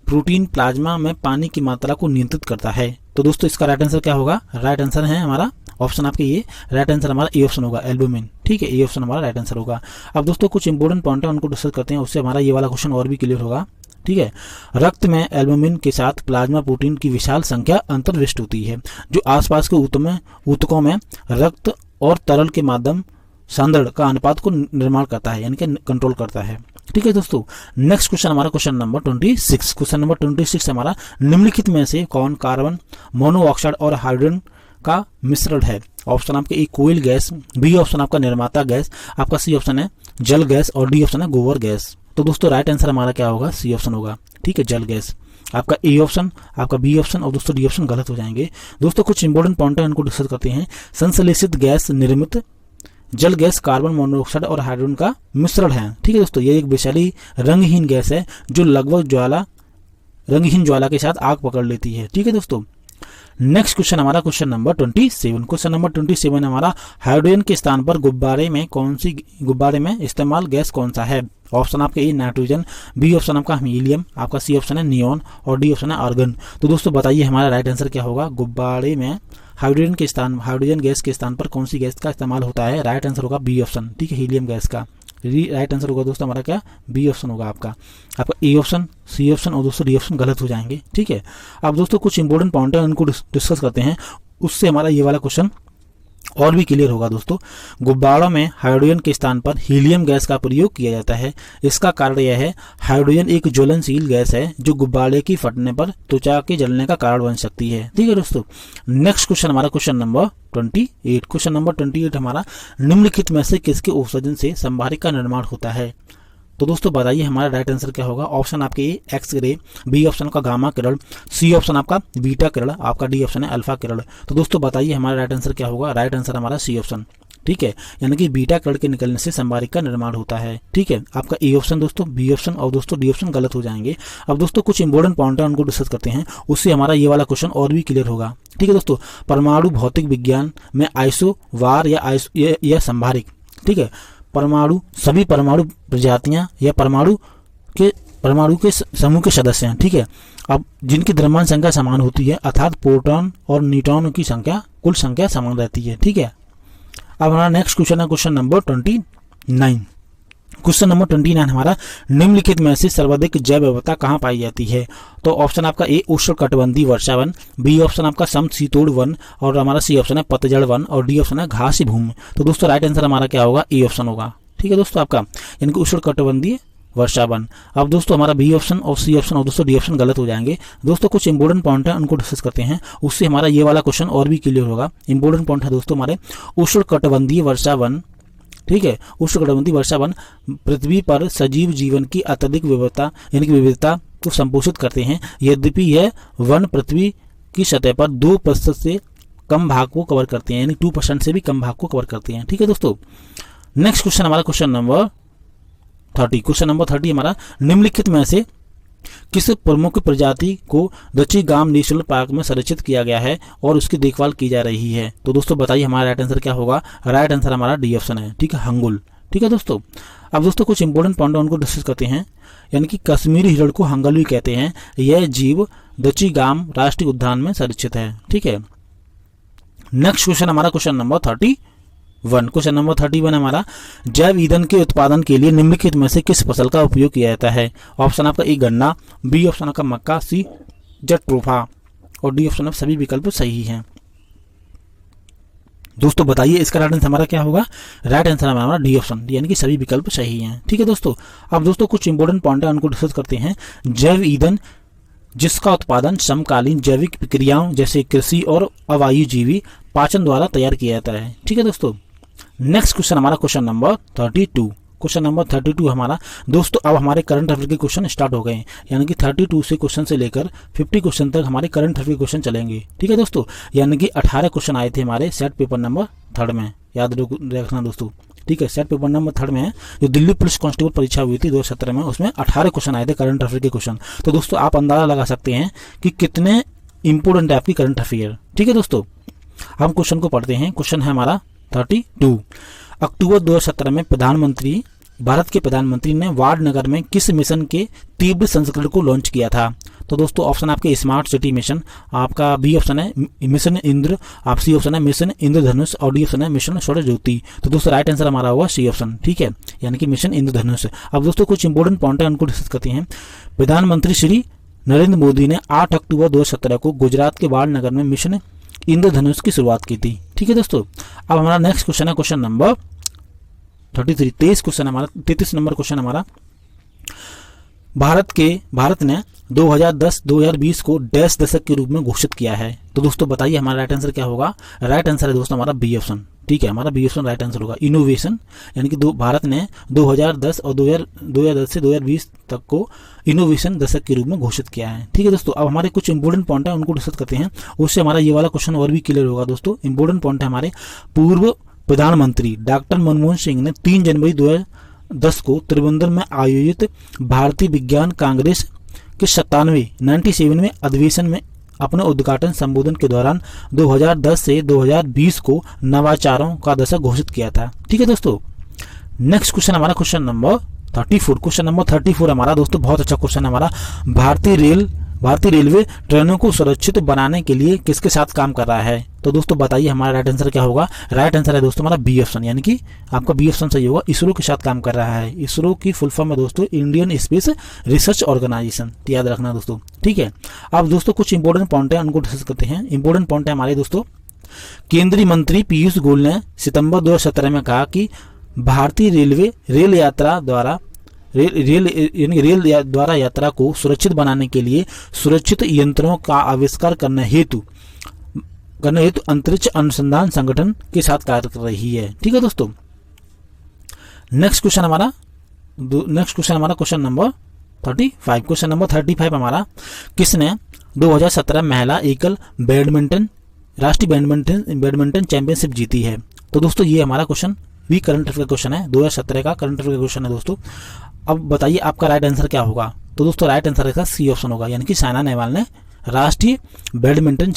प्रोटीन प्लाज्मा में पानी की मात्रा को नियंत्रित करता है? तो दोस्तों इसका राइट आंसर क्या होगा? राइट आंसर है हमारा ऑप्शन आपके ये, राइट आंसर हमारा ए ऑप्शन होगा, एल्बुमिन। ठीक है, ए ऑप्शन हमारा राइट आंसर होगा। अब दोस्तों कुछ इंपॉर्टेंट पॉइंट है, उनको डिस्कस करते हैं, उससे हमारा ये वाला क्वेश्चन और भी क्लियर होगा। ठीक है, रक्त में एल्बुमिन के साथ प्लाज्मा प्रोटीन की विशाल संख्या अंतर्विष्ट होती है, जो आसपास के ऊतकों में रक्त और तरल के माध्यम सांद्रण का अनुपात को निर्माण करता है, यानी कि कंट्रोल करता है। ठीक है दोस्तों, नेक्स्ट क्वेश्चन हमारा क्वेश्चन नंबर 26। क्वेश्चन नंबर 26 हमारा, निम्नलिखित में से कौन कार्बन मोनोऑक्साइड और हाइड्रोजन का मिश्रण है? ऑप्शन आपके ए कोयल गैस, बी ऑप्शन आपका निर्माता गैस, आपका सी ऑप्शन है जल गैस, और डी ऑप्शन है गोबर गैस। तो दोस्तों राइट आंसर हमारा क्या होगा? सी ऑप्शन होगा। ठीक है, जल गैस। आपका ए ऑप्शन, आपका बी ऑप्शन और दोस्तों डी ऑप्शन गलत हो जाएंगे। दोस्तों कुछ इंपॉर्टेंट पॉइंट है, उनको डिस्कस करते हैं। संश्लेषित गैस निर्मित जल गैस कार्बन मोनोऑक्साइड और हाइड्रोजन का मिश्रण है। ठीक है दोस्तों, ये एक विषैली रंगहीन गैस है जो लगभग रंगहीन ज्वाला के साथ आग पकड़ लेती है। ठीक है दोस्तों, नेक्स्ट क्वेश्चन हमारा क्वेश्चन नंबर 27। क्वेश्चन नंबर 27 हमारा, हाइड्रोजन के स्थान पर गुब्बारे में इस्तेमाल गैस कौन सा है? ऑप्शन आपके ए नाइट्रोजन, बी ऑप्शन आपका हीलियम, आपका सी ऑप्शन है नियॉन, और डी ऑप्शन है आर्गन। तो दोस्तों बताइए हमारा राइट आंसर क्या होगा? गुब्बारे में हाइड्रोजन गैस के स्थान पर कौन सी गैस का इस्तेमाल होता है? राइट आंसर होगा बी ऑप्शन। ठीक है, हीलियम गैस का राइट आंसर होगा दोस्तों हमारा क्या? बी ऑप्शन होगा आपका ए ऑप्शन, सी ऑप्शन और दोस्तों डी ऑप्शन गलत हो जाएंगे। ठीक है, अब दोस्तों कुछ इंपॉर्टेंट पॉइंट है, उनको डिस्कस करते हैं, उससे हमारा ये वाला क्वेश्चन और भी क्लियर होगा। दोस्तों गुब्बारों में हाइड्रोजन के स्थान पर हीलियम गैस का प्रयोग किया जाता है। इसका कारण यह है, हाइड्रोजन एक ज्वलनशील गैस है जो गुब्बारे की फटने पर त्वचा के जलने का कारण बन सकती है। ठीक है दोस्तों, नेक्स्ट क्वेश्चन हमारा क्वेश्चन नंबर 28। क्वेश्चन नंबर 28 हमारा, निम्नलिखित में से किसके उत्सर्जन से संभारिक का निर्माण होता है? तो दोस्तों बताइए हमारा राइट आंसर क्या होगा? ऑप्शन आपके ए एक्स रे, बी ऑप्शन का गामा किरण, सी ऑप्शन आपका बीटा किरण, आपका डी ऑप्शन है अल्फा किरण। तो दोस्तों बताइए हमारा राइट आंसर क्या होगा? राइट आंसर हमारा सी ऑप्शन। ठीक है, यानी कि बीटा किरण के निकलने से संभारिक का निर्माण होता है। ठीक है, आपका ए ऑप्शन दोस्तों, बी ऑप्शन और दोस्तों डी ऑप्शन गलत हो जाएंगे। अब दोस्तों कुछ इंपॉर्टेंट पॉइंट है, उनको डिस्कस करते हैं, उससे हमारा ये वाला क्वेश्चन और भी क्लियर होगा। ठीक है दोस्तों, परमाणु भौतिक विज्ञान में आइसोवार या संभारिक, ठीक है, सभी परमाणु प्रजातियां या परमाणु के समूह के सदस्य हैं। ठीक है, अब जिनकी द्रव्यमान संख्या समान होती है, अर्थात प्रोटॉन और न्यूट्रॉन की संख्या कुल संख्या समान रहती है। ठीक है, अब हमारा नेक्स्ट क्वेश्चन है क्वेश्चन नंबर 29। क्वेश्चन नंबर 29 हमारा, निम्नलिखित में से सर्वाधिक जैव विविधता कहाँ पाई जाती है? तो ऑप्शन आपका ए उष्णकटिबंधीय वर्षा वन, बी ऑप्शन आपका समशीतोष्ण वन, और हमारा सी ऑप्शन है पतझड़ वन, और डी ऑप्शन है घासी भूमि। तो दोस्तों राइट आंसर हमारा क्या होगा? ए ऑप्शन होगा। ठीक है दोस्तों, आपका यानी कि उष्णकटिबंधीय वर्षा वन। अब दोस्तों हमारा बी ऑप्शन और सी ऑप्शन और दोस्तों डी ऑप्शन गलत हो जाएंगे। दोस्तों कुछ इंपॉर्टेंट पॉइंट है, उनको डिस्कस करते हैं, उससे हमारा ये वाला क्वेश्चन और भी क्लियर होगा। इंपॉर्टेंट पॉइंट है दोस्तों हमारे, उष्णकटिबंधीय वर्षा वन, ठीक है, उष्णकटिबंधीय वर्षा वन पृथ्वी पर सजीव जीवन की अत्यधिक विविधता यानी कि विविधता को संपोषित करते हैं। यद्यपि यह वन पृथ्वी की सतह पर 2% से कम भाग को कवर करते हैं, यानी 2% से भी कम भाग को कवर करते हैं। ठीक है दोस्तों, नेक्स्ट क्वेश्चन हमारा क्वेश्चन नंबर 30। क्वेश्चन नंबर 30 हमारा, निम्नलिखित में से किस प्रमुख प्रजाति को दक्षिण नेशनल पार्क में संरक्षित किया गया है और उसकी देखभाल की जा रही है? तो दोस्तों बताइए हमारा राइट आंसर क्या होगा? राइट आंसर हमारा डी ऑप्शन है। ठीक है, हंगुल। ठीक है दोस्तों, अब दोस्तों कुछ इंपॉर्टेंट पॉइंट उनको डिस्कस करते हैं, यानी कि कश्मीरी हिरण को हंगल भी कहते हैं। यह जीव दक्षिण राष्ट्रीय उद्यान में संरक्षित है। ठीक है, नेक्स्ट क्वेश्चन हमारा क्वेश्चन नंबर 31। क्वेश्चन नंबर 31 हमारा, जैव ईंधन के उत्पादन के लिए निम्नलिखित में से किस फसल का उपयोग किया जाता है? ऑप्शन आपका ए गन्ना, बी ऑप्शन आपका मक्का, सी जट्रोफा, और डी ऑप्शन आप सभी विकल्प सही हैं। दोस्तों बताइए इसका राइट आंसर हमारा क्या होगा। राइट आंसर हमारा डी ऑप्शन, यानी कि सभी विकल्प सही हैं। ठीक है दोस्तों, अब दोस्तों कुछ इंपॉर्टेंट पॉइंट है उनको डिस्कस करते हैं। जैव ईंधन जिसका उत्पादन समकालीन जैविक प्रक्रियाओं जैसे कृषि और अवायुजीवी पाचन द्वारा तैयार किया जाता है। ठीक है दोस्तों, नेक्स्ट क्वेश्चन हमारा क्वेश्चन नंबर 32। क्वेश्चन नंबर 32 हमारा दोस्तों, अब हमारे करंट अफेयर के क्वेश्चन स्टार्ट हो गए हैं, यानी कि 32 से क्वेश्चन से लेकर 50 क्वेश्चन तक हमारे करंट अफेयर के क्वेश्चन चलेंगे। ठीक है दोस्तों, यानी कि 18 क्वेश्चन आए थे हमारे सेट पेपर नंबर 3 में, याद रखना दोस्तों। ठीक है, सेट पेपर नंबर 3 में जो दिल्ली पुलिस कांस्टेबल परीक्षा हुई थी 2017 में, उसमें 18 क्वेश्चन आए थे करंट अफेयर के क्वेश्चन। तो दोस्तों आप अंदाजा लगा सकते हैं कि कितने इंपोर्टेंट है आपकी करंट अफेयर। ठीक है दोस्तों, हम क्वेश्चन को पढ़ते हैं। क्वेश्चन है हमारा 32। अक्टूबर 2017 में भारत के प्रधानमंत्री ने वाडनगर में किस मिशन के तीव्र संस्करण को लॉन्च किया था। तो दोस्तों ऑप्शन आपके स्मार्ट सिटी मिशन, आपका बी ऑप्शन है मिशन इंद्र, आप सी ऑप्शन है मिशन इंद्रधनुष और डी ऑप्शन है मिशन सौर ज्योति। तो दोस्तों राइट आंसर हमारा होगा सी ऑप्शन। ठीक है, यानी कि मिशन इंद्रधनुष। अब दोस्तों कुछ इंपोर्टेंट पॉइंट है उनको डिस्कस करते हैं। प्रधानमंत्री श्री नरेंद्र मोदी ने 8 अक्टूबर 2017 को गुजरात के वाडनगर में मिशन इंद्रधनुष की शुरुआत की थी। ठीक है दोस्तों, अब हमारा नेक्स्ट क्वेश्चन है क्वेश्चन नंबर 33। 33 नंबर क्वेश्चन हमारा, भारत ने 2010-2020 को डैश दशक के रूप में घोषित किया है। तो दोस्तों बताइए हमारा राइट आंसर क्या होगा। राइट आंसर है दोस्तों हमारा बी ऑप्शन। ठीक है, हमारा बी ऑप्शन राइट आंसर होगा, इनोवेशन, यानी कि भारत ने 2010 और 2010 से 2020 तक को इनोवेशन दशक के रूप में घोषित किया है। ठीक है दोस्तों, अब हमारे कुछ इंपोर्टेंट पॉइंट है उनको डिस्कस करते हैं, उससे हमारा ये वाला क्वेश्चन और भी क्लियर होगा। दोस्तों इंपोर्टेंट पॉइंट है हमारे, पूर्व प्रधानमंत्री डॉक्टर मनमोहन सिंह ने 3 जनवरी 2010 को त्रिवेंद्रम में आयोजित भारतीय विज्ञान कांग्रेस के 97वें अधिवेशन में अपने उद्घाटन संबोधन के दौरान 2010 से 2020 को नवाचारों का दशक घोषित किया था। ठीक है दोस्तों, नेक्स्ट क्वेश्चन हमारा क्वेश्चन नंबर 34। क्वेश्चन नंबर 34 हमारा दोस्तों बहुत अच्छा क्वेश्चन हमारा, भारतीय रेलवे ट्रेनों को सुरक्षित बनाने के लिए किसके साथ काम कर रहा है। तो दोस्तों बताइए हमारा राइट आंसर क्या होगा। राइट आंसर है दोस्तों हमारा बी ऑप्शन, यानी कि आपका बी ऑप्शन सही होगा, इसरो के साथ काम कर रहा है। इसरो की फुल फॉर्म है दोस्तों इंडियन स्पेस रिसर्च ऑर्गेनाइजेशन, याद रखना दोस्तों। ठीक है, अब दोस्तों कुछ इंपोर्टेंट पॉइंट है उनको डिस्कस करते हैं। इंपोर्टेंट पॉइंट है हमारे दोस्तों, केंद्रीय मंत्री पीयूष गोयल ने सितंबर 2017 में कहा कि भारतीय रेल द्वारा यात्रा को सुरक्षित बनाने के लिए सुरक्षित यंत्रों का आविष्कार करने हेतु अंतरिक्ष अनुसंधान संगठन के साथ कार्य कर रही है। ठीक है दोस्तों, नेक्स्ट क्वेश्चन हमारा क्वेश्चन नंबर 35। क्वेश्चन नंबर 35 हमारा, किसने 2017 महिला एकल राष्ट्रीय बैडमिंटन चैंपियनशिप जीती है। तो दोस्तों ये हमारा क्वेश्चन भी करंट अफेयर क्वेश्चन है, 2017 का करंट अफेयर क्वेश्चन है दोस्तों। अब बताइए आपका राइट आंसर क्या होगा। तो दोस्तों राइट आंसर इसका सी ऑप्शन होगा, यानी कि साइना नेहवाल ने राष्ट्रीय बैडमिंटन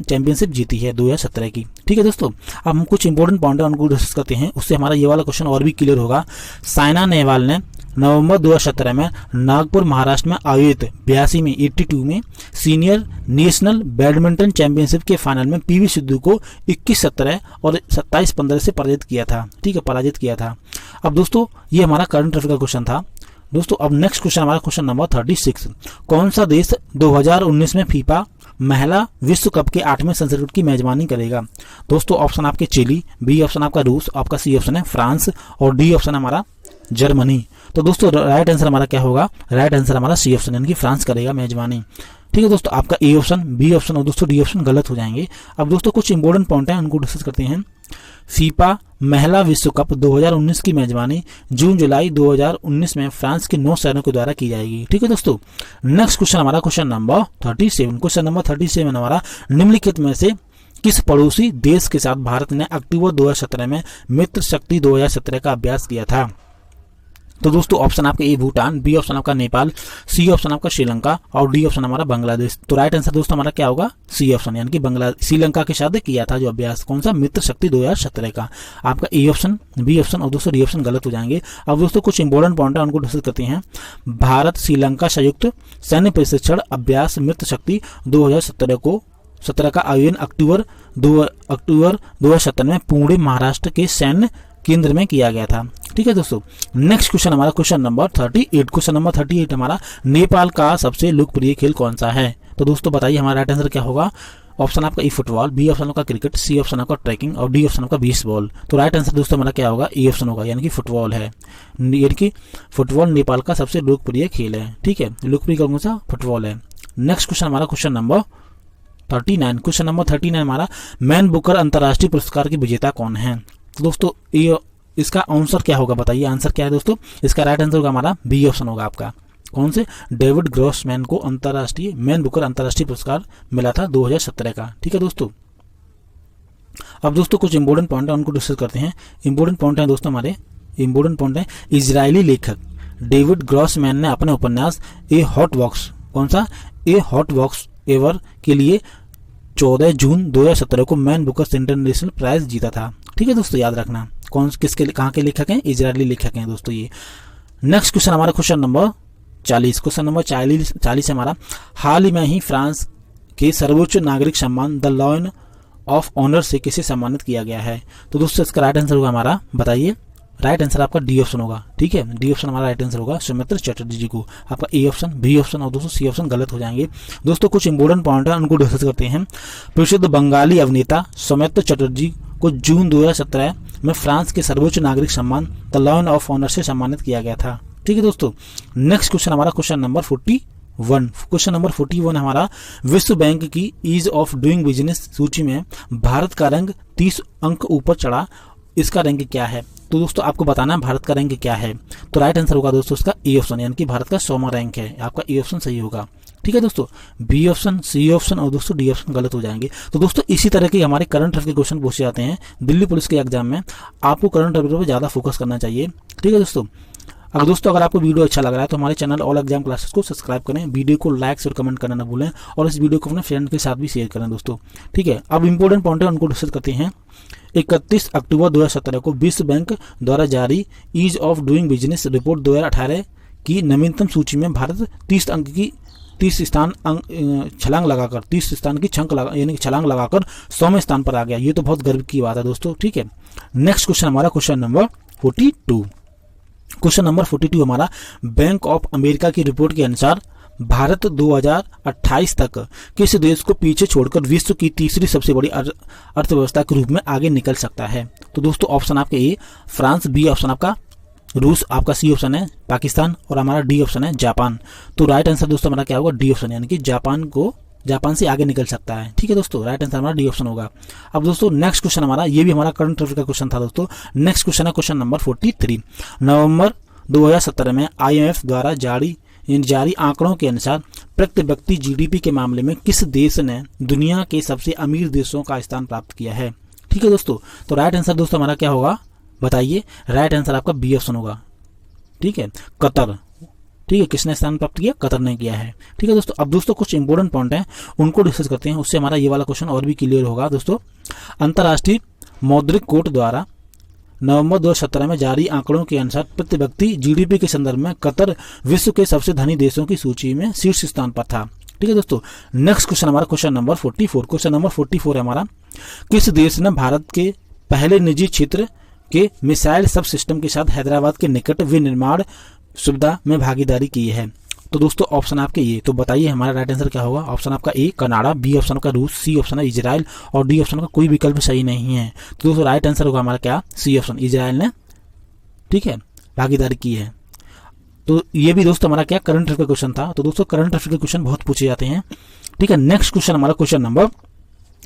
चैंपियनशिप जीती है 2017 की। ठीक है दोस्तों, अब हम कुछ इंपोर्टेंट पॉइंट उनको डिस्कस करते हैं, उससे हमारा ये वाला क्वेश्चन और भी क्लियर होगा। साइना नेहवाल ने नवंबर 2017 में नागपुर महाराष्ट्र में आयोजित 82 में सीनियर नेशनल बैडमिंटन चैंपियनशिप के फाइनल में पीवी सिंधु को 21-17 और 27-15 से पराजित किया था। अब दोस्तों ये हमारा करंट अफेयर का क्वेश्चन था। दोस्तों अब नेक्स्ट क्वेश्चन हमारा क्वेश्चन नंबर 36। कौन सा देश 2019 में फीफा महिला विश्व कप के 8वें संस्करण की मेजबानी करेगा। दोस्तों ऑप्शन आपके चिली, बी ऑप्शन आपका रूस, आपका सी ऑप्शन है फ्रांस और डी ऑप्शन हमारा जर्मनी। तो दोस्तों राइट आंसर हमारा क्या होगा। राइट आंसर हमारा सी ऑप्शन, यानी कि फ्रांस करेगा मेजबानी। ठीक है दोस्तों, आपका ए ऑप्शन, बी ऑप्शन और दोस्तों डी ऑप्शन गलत हो जाएंगे। अब दोस्तों कुछ इंपोर्टेंट पॉइंट है उनको डिस्कस करते हैं। फीफा महिला विश्व कप 2019 की मेजबानी जून-जुलाई 2019 में फ्रांस के 9 शहरों के द्वारा की जाएगी। ठीक है दोस्तों, नेक्स्ट क्वेश्चन हमारा क्वेश्चन नंबर 37। क्वेश्चन नंबर 37 हमारा, निम्नलिखित में से किस पड़ोसी देश के साथ भारत ने अक्टूबर 2017 में मित्र शक्ति 2017 का अभ्यास किया था। तो दोस्तों ऑप्शन आपका ए भूटान, बी ऑप्शन आपका नेपाल, सी ऑप्शन आपका श्रीलंका और डी ऑप्शन हमारा बांग्लादेश। तो राइट आंसर दोस्तों हमारा क्या होगा, सी ऑप्शन, यानी कि श्रीलंका के साथ किया था जो अभ्यास, कौन सा, मित्र शक्ति 2017 का। आपका ए ऑप्शन, बी ऑप्शन और दोस्तों डी ऑप्शन गलत हो जाएंगे। अब दोस्तों कुछ इंपोर्टेंट पॉइंट है उनको डिस्कस करते हैं। भारत श्रीलंका संयुक्त सैन्य प्रशिक्षण अभ्यास मित्र शक्ति 2017 का आयोजन अक्टूबर 2017 में पुणे महाराष्ट्र के सैन्य केंद्र में किया गया था। ठीक है दोस्तों, नेक्स्ट क्वेश्चन हमारा क्वेश्चन नंबर 38। क्वेश्चन नंबर 38 हमारा, नेपाल का सबसे लोकप्रिय खेल कौन सा है। तो दोस्तों बताइए हमारा राइट आंसर क्या होगा। ऑप्शन आपका ई फुटबॉल, बी ऑप्शन आपका क्रिकेट, सी ऑप्शन आपका ट्रैकिंग और डी ऑप्शन आपका बेसबॉल। तो राइट आंसर दोस्तों हमारा क्या होगा, ई ऑप्शन होगा, यानी कि फुटबॉल है। यानी कि फुटबॉल नेपाल का सबसे लोकप्रिय खेल है। ठीक है, लोकप्रिय कौन सा, फुटबॉल है। नेक्स्ट क्वेश्चन हमारा क्वेश्चन नंबर 39। क्वेश्चन नंबर 39 हमारा, मैन बुकर अंतर्राष्ट्रीय पुरस्कार के विजेता कौन है। तो दोस्तों ये इसका आंसर क्या होगा, बताइए आंसर क्या है दोस्तों। इसका राइट आंसर होगा हमारा बी ऑप्शन होगा आपका। कौन से, डेविड ग्रॉसमैन को अंतर्राष्ट्रीय मैन बुकर अंतर्राष्ट्रीय पुरस्कार मिला था 2017 का। ठीक है दोस्तों, अब दोस्तों कुछ इंपोर्टेंट पॉइंट है उनको डिस्कस करते हैं। इंपोर्टेंट पॉइंट है दोस्तों हमारे, इंपोर्टेंट पॉइंट है, इजरायली लेखक डेविड ग्रॉसमैन ने अपने उपन्यास ए हॉट बॉक्स, कौन सा, ए हॉट बॉक्स एवर के लिए 14 जून 2017 को मैन बुकर इंटरनेशनल प्राइज जीता था। ठीक है दोस्तों, याद रखना कौन किसके कहाँ के लेखक हैं, इजरायली लेखक हैं दोस्तों ये। नेक्स्ट क्वेश्चन हमारा क्वेश्चन नंबर 40। क्वेश्चन नंबर 40 हमारा, हाल ही में ही फ्रांस के सर्वोच्च नागरिक सम्मान द लॉयन ऑफ ऑनर से किसे सम्मानित किया गया है। तो दोस्तों इसका राइट आंसर होगा हमारा, बताइए। राइट आंसर आपका डी ऑप्शन होगा। ठीक है, डी ऑप्शन हमारा राइट आंसर होगा, सौमित्र चटर्जी जी को। आपका ए ऑप्शन, बी ऑप्शन और दोस्तों सी ऑप्शन गलत हो जाएंगे। दोस्तों कुछ इंपोर्टेंट पॉइंट है उनको डिस्कस करते हैं। प्रसिद्ध बंगाली अभिनेता सौमित्र चटर्जी को जून 2017 में फ्रांस के सर्वोच्च नागरिक सम्मान द लॉयन ऑफ ऑनर से सम्मानित किया गया था। ठीक है दोस्तों, नेक्स्ट क्वेश्चन हमारा क्वेश्चन नंबर 41। क्वेश्चन नंबर 41 हमारा, विश्व बैंक की ईज ऑफ डूइंग बिजनेस सूची में भारत का रैंक 30 अंक ऊपर चढ़ा, इसका रैंक क्या है। तो दोस्तों आपको बताना है भारत का रैंक क्या है। तो राइट आंसर होगा दोस्तों इसका ए ऑप्शन, यानी कि भारत का 100वां रैंक है। आपका ए ऑप्शन सही होगा। ठीक है दोस्तों, बी ऑप्शन, सी ऑप्शन और दोस्तों डी ऑप्शन गलत हो जाएंगे। तो दोस्तों इसी तरह के हमारे करंट अफेयर के क्वेश्चन पूछे जाते हैं दिल्ली पुलिस के एग्जाम में। आपको करंट अफेयर पर ज़्यादा फोकस करना चाहिए। ठीक है दोस्तों, अगर आपको वीडियो अच्छा लग रहा है तो हमारे चैनल ऑल एग्जाम क्लासेस को सब्सक्राइब करें, वीडियो को लाइक और कमेंट करना ना भूलें और इस वीडियो को अपने फ्रेंड के साथ भी शेयर करें दोस्तों। ठीक है, अब इंपोर्टेंट पॉइंट है उनको डिस्कस करते हैं। 31 अक्टूबर 2017 को विश्व बैंक द्वारा जारी ease of doing business report 2018 की नवीनतम सूची में भारत 30 स्थान छलांग लगाकर 30 स्थान की यानी कि छलांग लगाकर 100वें स्थान पर आ गया। ये तो बहुत गर्व की बात है दोस्तों। ठीक है, नेक्स्ट क्वेश्चन हमारा क्वेश्चन नंबर 42। क्वेश्चन नंबर 42 हमारा, बैंक ऑफ अमेरिका की रिपोर्ट के अनुसार भारत 2028 तक किस देश को पीछे छोड़कर विश्व की तीसरी सबसे बड़ी अर्थव्यवस्था के रूप में आगे निकल सकता है। तो दोस्तों ऑप्शन आपके ए फ्रांस, बी ऑप्शन आपका रूस, आपका सी ऑप्शन है पाकिस्तान और हमारा डी ऑप्शन है जापान। तो राइट आंसर दोस्तों हमारा क्या होगा, डी ऑप्शन, यानी कि जापान से आगे निकल सकता है। ठीक है दोस्तों, राइट आंसर हमारा डी ऑप्शन होगा। अब दोस्तों नेक्स्ट क्वेश्चन हमारा, ये भी हमारा करंट अफेयर का क्वेश्चन था दोस्तों। नेक्स्ट क्वेश्चन है क्वेश्चन नंबर 43। नवंबर 2017 में IMF द्वारा जारी आंकड़ों के अनुसार प्रति व्यक्ति जीडीपी के मामले में किस देश ने दुनिया के सबसे अमीर देशों का स्थान प्राप्त किया है। ठीक है दोस्तों, तो राइट आंसर दोस्तों हमारा क्या होगा, बताइए। राइट आंसर आपका बी ऑप्शन होगा। ठीक है, कतर। ठीक है, किसने स्थान प्राप्त किया, कतर ने किया है। ठीक है दोस्तों, अब दोस्तों कुछ इंपोर्टेंट पॉइंट हैं उनको डिस्कस करते हैं, उससे हमारा ये वाला क्वेश्चन और भी क्लियर होगा दोस्तों। अंतर्राष्ट्रीय मौद्रिक कोष द्वारा नवंबर 2017 में जारी आंकड़ों के अनुसार प्रति व्यक्ति जीडीपी के संदर्भ में कतर विश्व के सबसे धनी देशों की सूची में शीर्ष स्थान पर था। ठीक है दोस्तों, नेक्स्ट क्वेश्चन हमारा क्वेश्चन नंबर 44। क्वेश्चन नंबर 44 है हमारा, किस देश ने भारत के पहले निजी क्षेत्र के मिसाइल सब सिस्टम के साथ हैदराबाद के निकट विनिर्माण सुविधा में भागीदारी की है। तो दोस्तों ऑप्शन आपके ये, तो बताइए हमारा राइट आंसर क्या होगा। ऑप्शन आपका ए कनाडा, बी ऑप्शन का रूस, सी ऑप्शन है इजराइल और डी ऑप्शन का कोई विकल्प सही नहीं है। तो दोस्तों राइट आंसर होगा हमारा क्या, सी ऑप्शन, इजराइल ने ठीक है भागीदारी की है। तो ये भी दोस्तों हमारा क्या करंट अफेयर का क्वेश्चन था। तो दोस्तों करंट अफेयर के क्वेश्चन बहुत पूछे जाते हैं। ठीक है, नेक्स्ट क्वेश्चन हमारा क्वेश्चन नंबर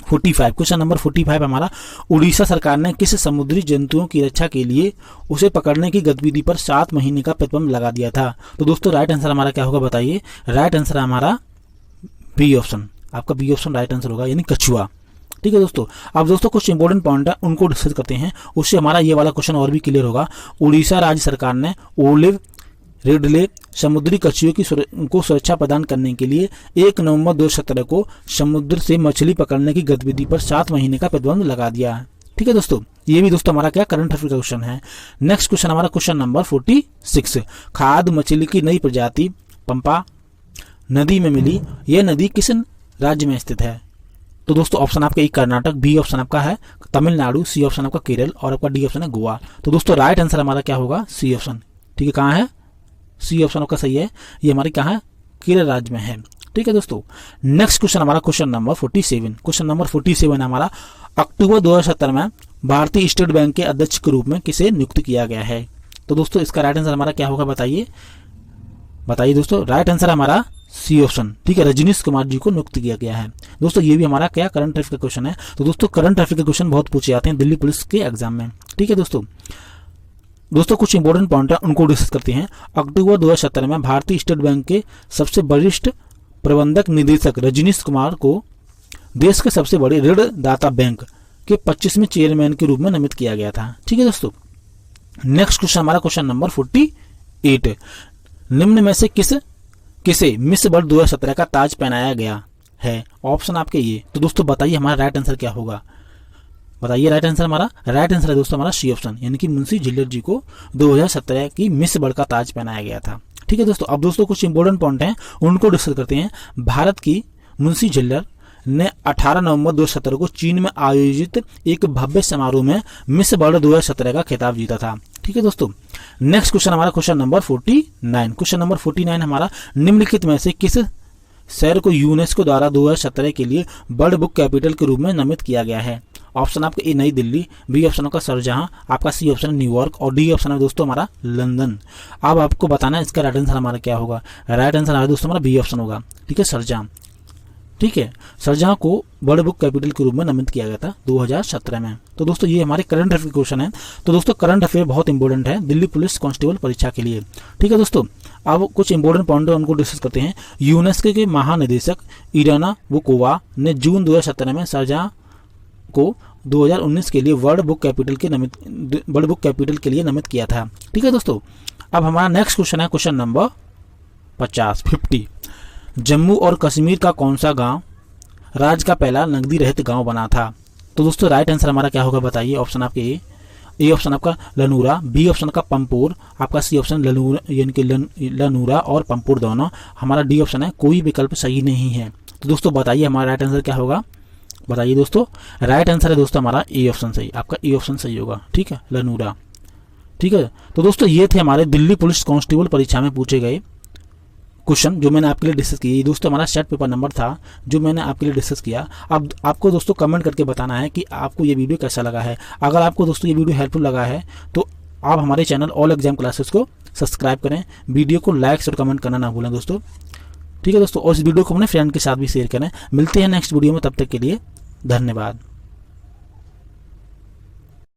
45। क्वेश्चन नंबर 45 हमारा, उड़ीसा सरकार ने किस समुद्री जंतुओं की रक्षा के लिए उसे पकड़ने की गतिविधि पर 7 महीने का प्रतिबंध लगा दिया था। तो दोस्तों राइट आंसर हमारा क्या होगा, बताइए। राइट आंसर हमारा बी ऑप्शन, आपका बी ऑप्शन राइट आंसर होगा, यानी कछुआ। ठीक है दोस्तों, अब दोस्तों कुछ इंपोर्टेंट पॉइंट है उनको डिस्कस करते हैं, उससे हमारा ये वाला क्वेश्चन और भी क्लियर होगा। उड़ीसा राज्य सरकार ने ओलिव रिडले समुद्री कछुओं को सुरक्षा प्रदान करने के लिए 1 नवंबर 2017 को समुद्र से मछली पकड़ने की गतिविधि पर 7 महीने का प्रतिबंध लगा दिया है। ठीक है दोस्तों, ये भी दोस्तों हमारा क्या करंट अफेयर का क्वेश्चन है। नेक्स्ट क्वेश्चन हमारा क्वेश्चन नंबर 46। खाद मछली की नई प्रजाति पंपा नदी में मिली, यह नदी किस राज्य में स्थित है। तो दोस्तों ऑप्शन आपका एक कर्नाटक, बी ऑप्शन आपका है तमिलनाडु, सी ऑप्शन आपका केरल और आपका डी ऑप्शन है गोवा। तो दोस्तों राइट आंसर हमारा क्या होगा, सी ऑप्शन। ठीक है, कहाँ है, सी ऑप्शन आपका सही है, ये हमारी कहाँ है, केरल राज्य में है। ठीक है दोस्तों। नेक्स्ट क्वेश्चन हमारा क्वेश्चन नंबर 47। क्वेश्चन नंबर 47 हमारा, अक्टूबर 2017 में भारतीय स्टेट बैंक के अध्यक्ष के रूप में किसे नियुक्त किया गया है? तो दोस्तों इसका राइट आंसर हमारा क्या होगा, बताइए दोस्तों। राइट आंसर हमारा सी ऑप्शन, ठीक है, रजनीश कुमार जी को नियुक्त किया गया है। दोस्तों ये भी हमारा क्या करंट अफेयर का क्वेश्चन है। तो दोस्तों करंट अफेयर के क्वेश्चन बहुत पूछे जाते हैं दिल्ली पुलिस के एग्जाम में, ठीक है दोस्तों कुछ इंपॉर्टेंट पॉइंट है उनको डिस्कस करते हैं। अक्टूबर 2017 में भारतीय स्टेट बैंक के सबसे वरिष्ठ प्रबंधक निदेशक रजनीश कुमार को देश के सबसे बड़े ऋणदाता बैंक के 25वें चेयरमैन के रूप में नामित किया गया था, ठीक है दोस्तों। नेक्स्ट क्वेश्चन हमारा क्वेश्चन नंबर 48। निम्न में से किसे मिस वर्ल्ड 2017 का ताज पहनाया गया है? ऑप्शन आपके ये। तो दोस्तों बताइए हमारा राइट आंसर क्या होगा, बताइए राइट आंसर हमारा। राइट आंसर है दोस्तों हमारा सी ऑप्शन, यानी कि मुंशी झिल्लर जी को 2017 की मिस वर्ल्ड का ताज पहनाया गया था, ठीक है दोस्तों। अब दोस्तों कुछ इंपॉर्टेंट पॉइंट हैं उनको डिस्कस करते हैं। भारत की मुंशी झिल्लर ने 18 नवंबर 2017 को चीन में आयोजित एक भव्य समारोह में मिस वर्ल्ड 2017 का खिताब जीता था, ठीक है दोस्तों। नेक्स्ट क्वेश्चन हमारा क्वेश्चन नंबर 49। क्वेश्चन नंबर 49 हमारा, निम्नलिखित में से किस शहर को यूनेस्को द्वारा 2017 के लिए वर्ल्ड बुक कैपिटल के रूप में नामित किया गया है? ऑप्शन आपका ए नई दिल्ली, बी ऑप्शन आपका शारजाह, आपका सी ऑप्शन न्यूयॉर्क और डी ऑप्शन है दोस्तों हमारा लंदन। अब आपको बताना है इसका राइट आंसर हमारा क्या होगा। राइट आंसर हमारा दोस्तों हमारा बी ऑप्शन होगा, ठीक है, शारजाह, ठीक है। शारजाह को वर्ल्ड बुक कैपिटल के रूप में नामित किया गया था 2017 में। तो दोस्तों ये हमारे करंट अफेयर क्वेश्चन है। तो दोस्तों करंट अफेयर बहुत इंपॉर्टेंट है दिल्ली पुलिस कांस्टेबल परीक्षा के लिए, ठीक है दोस्तों। अब कुछ इंपॉर्टेंट पॉइंट उनको डिस्कस करते हैं। यूनेस्को के महानिदेशक इराना वोकोवा ने जून 2017 में शारजाह को 2019 के लिए वर्ल्ड बुक कैपिटल के लिए नामित किया था, ठीक है दोस्तों। अब हमारा नेक्स्ट क्वेश्चन है क्वेश्चन नंबर 50। जम्मू और कश्मीर का कौन सा गांव राज्य का पहला नकदी रहित गांव बना था? तो दोस्तों राइट आंसर हमारा क्या होगा, बताइए। ऑप्शन आपके ए ऑप्शन आपका लनूरा, बी ऑप्शन का पंपोर, आपका सी ऑप्शन लनूरा यानी कि लनूरा और पंपोर दोनों, हमारा डी ऑप्शन है कोई विकल्प सही नहीं है। तो दोस्तों बताइए हमारा राइट आंसर क्या होगा, बताइए दोस्तों। राइट आंसर है दोस्तों हमारा ए ऑप्शन सही, आपका ए ऑप्शन सही होगा, ठीक है, लनूरा, ठीक है। तो दोस्तों ये थे हमारे दिल्ली पुलिस कांस्टेबल परीक्षा में पूछे गए क्वेश्चन जो मैंने आपके लिए डिस्कस किए। ये दोस्तों हमारा सेट पेपर नंबर था जो मैंने आपके लिए डिस्कस किया। अब आपको दोस्तों कमेंट करके बताना है कि आपको ये वीडियो कैसा लगा है। अगर आपको दोस्तों ये वीडियो हेल्पफुल लगा है तो आप हमारे चैनल ऑल एग्जाम क्लासेस को सब्सक्राइब करें, वीडियो को लाइक और कमेंट करना ना भूलें दोस्तों, ठीक है दोस्तों। और इस वीडियो को अपने फ्रेंड के साथ भी शेयर करें। मिलते हैं नेक्स्ट वीडियो में, तब तक के लिए धन्यवाद।